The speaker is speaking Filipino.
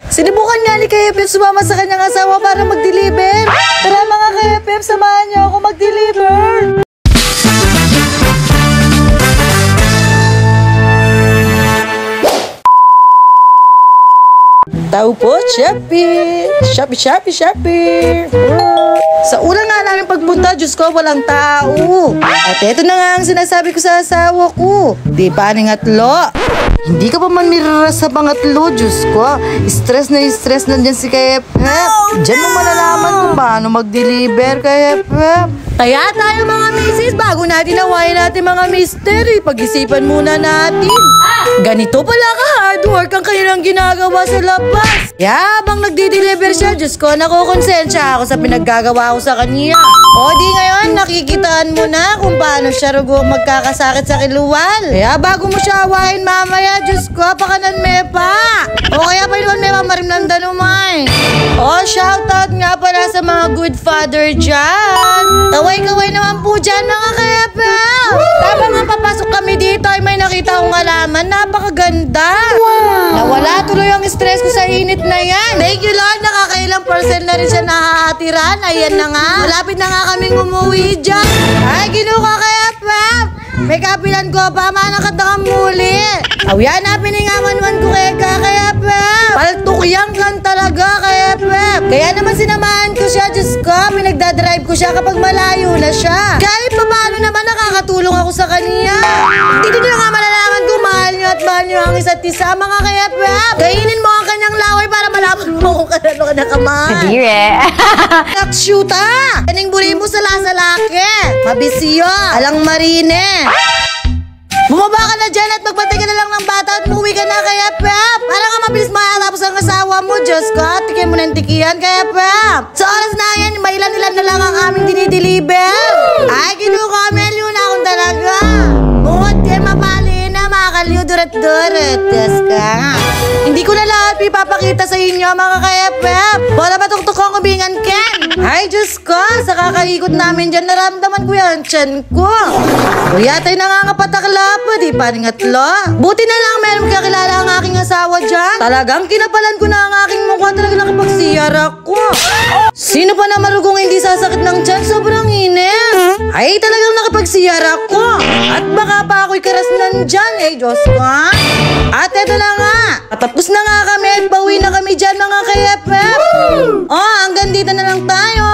Sinubukan nga ni KFF sumama sa kanyang asawa para mag-deliver. Tara mga KFF, samahan niyo ako mag-deliver. Tao po, Shopee! Shopee! Sa una nga namin pagpunta, Diyos ko, walang tao. At eto na nga ang sinasabi ko sa asawa ko. Di pa ningatlo. Hindi ka pa man niraras sa pangatlo, Diyos ko. Stress na dyan si KFF. Diyan mo malalaman kung paano mag-deliver, KFF. Kaya tayo mga misis, bago natin awayin natin mga mystery, pag-isipan muna natin. Ganito pala ka-hard work ang kanilang ginagawa sa labas. Kaya habang nagdi-deliver siya, Diyos ko, nakukonsensya ako sa pinaggagawa ko sa kanya. O di ngayon, nakikitaan mo na kung paano siya rugong magkakasakit sa kiluwal. Kaya bago mo siya awayin mamaya, Diyos ko, pakanan me pa. O kaya pa yun may mamarimlandan umay. O shoutout nga pala sa mga good father dyan. Kaway-kaway naman po dyan mga KFF. Tapos nga papasok kami dito ay may nakita akong alaman. Napakaganda. Wow. Nawala tuloy ang stress ko sa init na yan. Thank you Lord, nakakailang percent na rin siya nakakatiran. Ayan na nga. Malapit na nga kaming umuwi dyan. Ay, ginuka KFF. May kapilan ko pa, manakatakang muli. Awyan na piningamanwan ko kay KFF. Paltukyang lang talaga KFF. Kaya naman sinamahan ko siya, Diyos ko. Pinagdadrive ko siya kapag malayo na siya. Kahit pa paano naman nakakatulong ako sa kanya. Hindi nyo nga malalaman kung mahal nyo at mahal nyo ang isa't isa, mga KFF. Kainin mo ang kanyang laway para malaman mo kung kanano ka nakaman. Kadire. Nakshuta! Kaning buri mo sa laki. Mabisiyo. Alang marine. Bumaba ka na dyan at magbantay ka na lang ng bata at umuwi ka na, KFF. Para ka mabilis makatapos ang asawa mo, Diyos ko. Tikin mo ng tikiyan, KFF. Sa oras na yan, mailan-ilan na lang ang aming dinideliver. Ay, kinukomel yun akong talaga. Bukod kayo mapali na, makakaliw durat-durat. Diyos ka. Hindi ko na lahat ipapakita sa inyo, mga KFF. Wala ba tuktok ang kubingan, Ken? Ay, Diyos ko. Sa kakaikot namin dyan, naramdaman ko yan, tiyan ko. Kuya, tayo nangangapatakla pa, di pa ringatlo. Buti na lang meron kakilala ang aking asawa dyan. Talagang kinapalan ko na ang aking mukha. Talagang nakipagsiyar ako. Sino pa na marugong hindi sasakit ng tiyan? Sobrang init. Ay, talagang nakipagsiyar ako. At baka pa ako'y karasnan dyan, Diyos ko. At eto na nga. Patapos na nga kami at bawi na kami dyan, mga KFF. Oh, hanggang dito na lang tayo.